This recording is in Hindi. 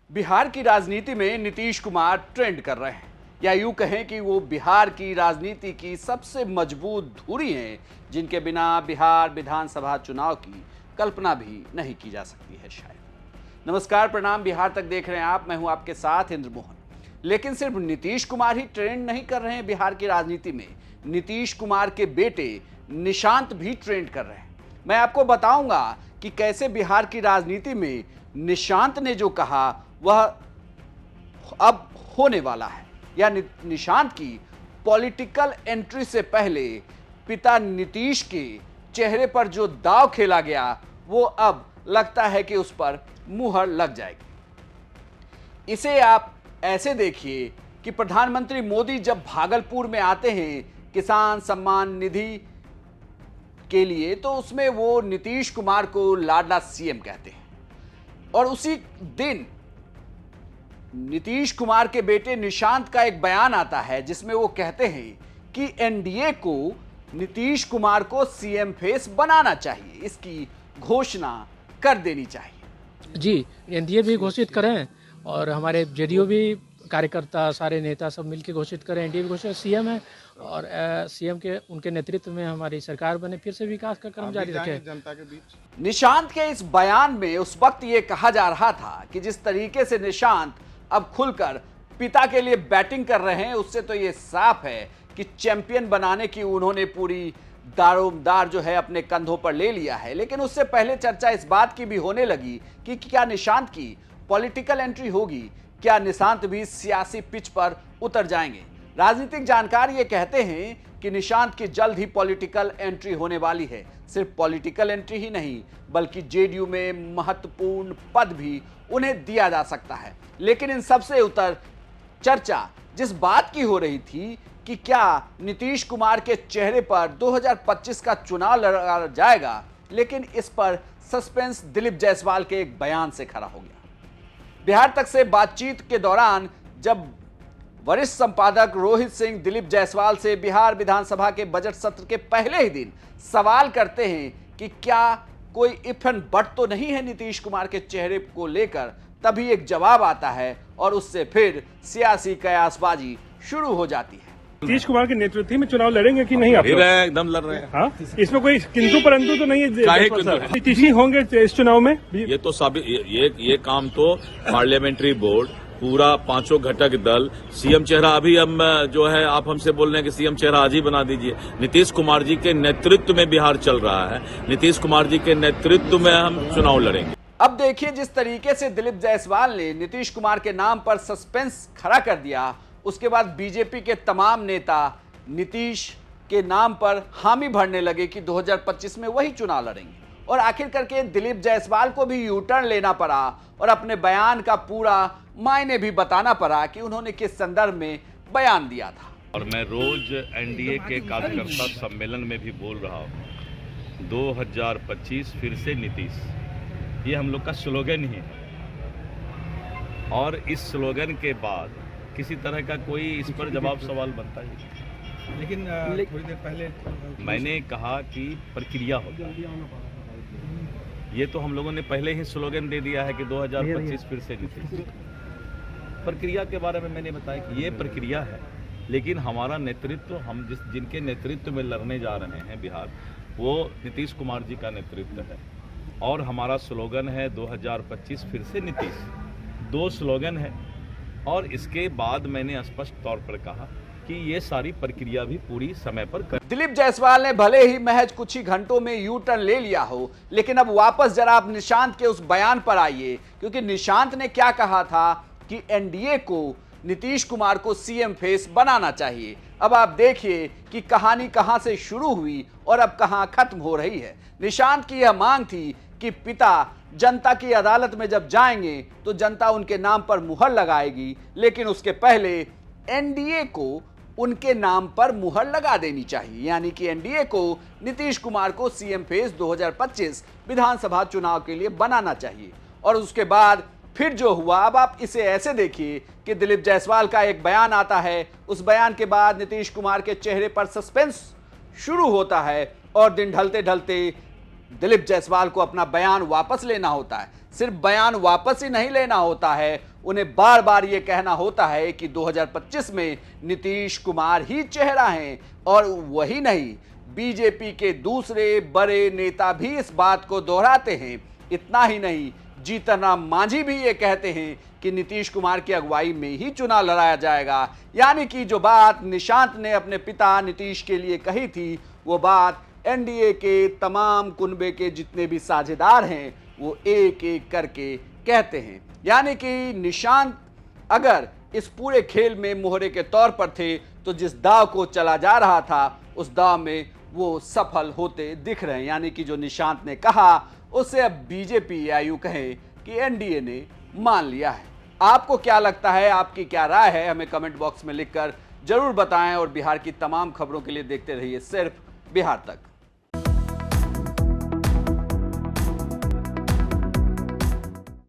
बिहार की राजनीति में नीतीश कुमार ट्रेंड कर रहे हैं, या यूं कहें कि वो बिहार की राजनीति की सबसे मजबूत धुरी हैं, जिनके बिना बिहार विधानसभा चुनाव की कल्पना भी नहीं की जा सकती है शायद। नमस्कार, प्रणाम, बिहार तक देख रहे हैं आप। मैं हूं आपके साथ इंद्र मोहन। लेकिन सिर्फ नीतीश कुमार ही ट्रेंड नहीं कर रहे हैं बिहार की राजनीति में, नीतीश कुमार के बेटे निशांत भी ट्रेंड कर रहे हैं। मैं आपको बताऊंगा कि कैसे बिहार की राजनीति में निशांत ने जो कहा वह अब होने वाला है, या निशांत की पॉलिटिकल एंट्री से पहले पिता नीतीश के चेहरे पर जो दांव खेला गया वो अब लगता है कि उस पर मुहर लग जाएगी। इसे आप ऐसे देखिए कि प्रधानमंत्री मोदी जब भागलपुर में आते हैं किसान सम्मान निधि के लिए, तो उसमें वो नीतीश कुमार को लाडला सीएम कहते हैं। और उसी दिन नीतीश कुमार के बेटे निशांत का एक बयान आता है जिसमें वो कहते हैं कि एनडीए को नीतीश कुमार को सीएम फेस बनाना चाहिए, इसकी घोषणा कर देनी चाहिए। जी, एनडीए भी घोषित करें और हमारे जेडीयू भी कार्यकर्ता सारे नेता सब मिलकर घोषित करें, एनडीए भी घोषित, सीएम है और सीएम के उनके नेतृत्व में हमारी सरकार बने, फिर से विकास का क्रम जारी रखे जनता के बीच। निशांत के इस बयान में उस वक्त ये कहा जा रहा था कि जिस तरीके से निशांत अब खुलकर पिता के लिए बैटिंग कर रहे हैं, उससे तो ये साफ है कि चैंपियन बनाने की उन्होंने पूरी दारोमदार जो है अपने कंधों पर ले लिया है। लेकिन उससे पहले चर्चा इस बात की भी होने लगी कि क्या निशांत की पॉलिटिकल एंट्री होगी, क्या निशांत भी सियासी पिच पर उतर जाएंगे। राजनीतिक जानकार ये कहते हैं कि निशांत की जल्द ही पॉलिटिकल एंट्री होने वाली है। सिर्फ पॉलिटिकल एंट्री ही नहीं, बल्कि जेडीयू में महत्वपूर्ण पद भी उन्हें दिया जा सकता है। लेकिन इन सबसे उतर चर्चा जिस बात की हो रही थी कि क्या नीतीश कुमार के चेहरे पर 2025 का चुनाव लड़ा जाएगा, लेकिन इस पर सस्पेंस दिलीप जायसवाल के एक बयान से खड़ा हो गया। बिहार तक से बातचीत के दौरान जब वरिष्ठ संपादक रोहित सिंह दिलीप जायसवाल से बिहार विधानसभा के बजट सत्र के पहले ही दिन सवाल करते हैं कि क्या कोई इफ एंड बट तो नहीं है नीतीश कुमार के चेहरे को लेकर, तभी एक जवाब आता है और उससे फिर सियासी कयासबाजी शुरू हो जाती है। नीतीश कुमार के नेतृत्व में चुनाव लड़ेंगे कि नहीं? आप एकदम लड़ रहे हैं। हाँ, इसमें कोई किंतु परंतु तो नहीं है? नीतीश ही होंगे इस चुनाव में? ये तो ये काम तो पार्लियामेंट्री बोर्ड, पूरा पांचों घटक दल, सीएम चेहरा अभी हम जो है आप हमसे बोल रहे हैं कि सीएम चेहरा आज ही बना दीजिए। नीतीश कुमार जी के नेतृत्व में बिहार चल रहा है, नीतीश कुमार जी के नेतृत्व में हम चुनाव लड़ेंगे। अब देखिए, जिस तरीके से दिलीप जायसवाल ने नीतीश कुमार के नाम पर सस्पेंस खड़ा कर दिया, उसके बाद बीजेपी के तमाम नेता नीतीश के नाम पर हामी भरने लगे कि 2025 में वही चुनाव लड़ेंगे। और आखिर करके दिलीप जायसवाल को भी यू टर्न लेना पड़ा और अपने बयान का पूरा मायने भी बताना पड़ा कि उन्होंने किस संदर्भ में बयान दिया था। और मैं रोज एनडीए के कार्यकर्ता सम्मेलन में भी बोल रहा हूँ, 2025 फिर से नीतीश, ये हम लोग का स्लोगन ही है। और इस स्लोगन के बाद किसी तरह का कोई इस पर जवाब सवाल बनता है। लेकिन थोड़ी देर पहले मैंने कहा कि प्रक्रिया होगा, ये तो हम लोगों ने पहले ही स्लोगन दे दिया है कि 2025 फिर से नीतीश। प्रक्रिया के बारे में मैंने बताया कि ये प्रक्रिया है, लेकिन हमारा नेतृत्व, हम जिनके नेतृत्व में लड़ने जा रहे हैं बिहार, वो नीतीश कुमार जी का नेतृत्व है। और हमारा स्लोगन है 2025 फिर से नीतीश। 2 स्लोगन है। और इसके बाद मैंने स्पष्ट तौर पर कहा कि ये सारी प्रक्रिया भी पूरी समय पर कर। दिलीप जायसवाल ने भले ही महज कुछ ही घंटों में यू टर्न ले लिया हो, लेकिन अब वापस जरा आप निशांत के उस बयान पर आइए, क्योंकि निशांत ने क्या कहा था कि एनडीए को नीतीश कुमार को सीएम फेस बनाना चाहिए। अब आप देखिए कि कहानी कहां से शुरू हुई और अब कहां खत्म हो रही है। निशांत की यह मांग थी कि पिता जनता की अदालत में जब जाएंगे तो जनता उनके नाम पर मुहर लगाएगी, लेकिन उसके पहले एनडीए को उनके नाम पर मुहर लगा देनी चाहिए, यानी कि एनडीए को नीतीश कुमार को सीएम फेस 2025 विधानसभा चुनाव के लिए बनाना चाहिए। और उसके बाद फिर जो हुआ, अब आप इसे ऐसे देखिए कि दिलीप जायसवाल का एक बयान आता है, उस बयान के बाद नीतीश कुमार के चेहरे पर सस्पेंस शुरू होता है और दिन ढलते ढलते दिलीप जायसवाल को अपना बयान वापस लेना होता है। सिर्फ बयान वापस ही नहीं लेना होता है, उन्हें बार बार यह कहना होता है कि 2025 में नीतीश कुमार ही चेहरा हैं। और वही नहीं, बीजेपी के दूसरे बड़े नेता भी इस बात को दोहराते हैं। इतना ही नहीं, जीतन राम मांझी भी ये कहते हैं कि नीतीश कुमार की अगुवाई में ही चुनाव लड़ाया जाएगा। यानी कि जो बात निशांत ने अपने पिता नीतीश के लिए कही थी, वो बात एनडीए के तमाम कुनबे के जितने भी साझेदार हैं वो एक एक करके कहते हैं। यानी कि निशांत अगर इस पूरे खेल में मोहरे के तौर पर थे तो जिस दाव को चला जा रहा था उस दाव में वो सफल होते दिख रहे हैं। यानी कि जो निशांत ने कहा उसे अब बीजेपी या यूं कहें कि एनडीए ने मान लिया है। आपको क्या लगता है, आपकी क्या राय है, हमें कमेंट बॉक्स में लिखकर जरूर बताएं। और बिहार की तमाम खबरों के लिए देखते रहिए सिर्फ बिहार तक।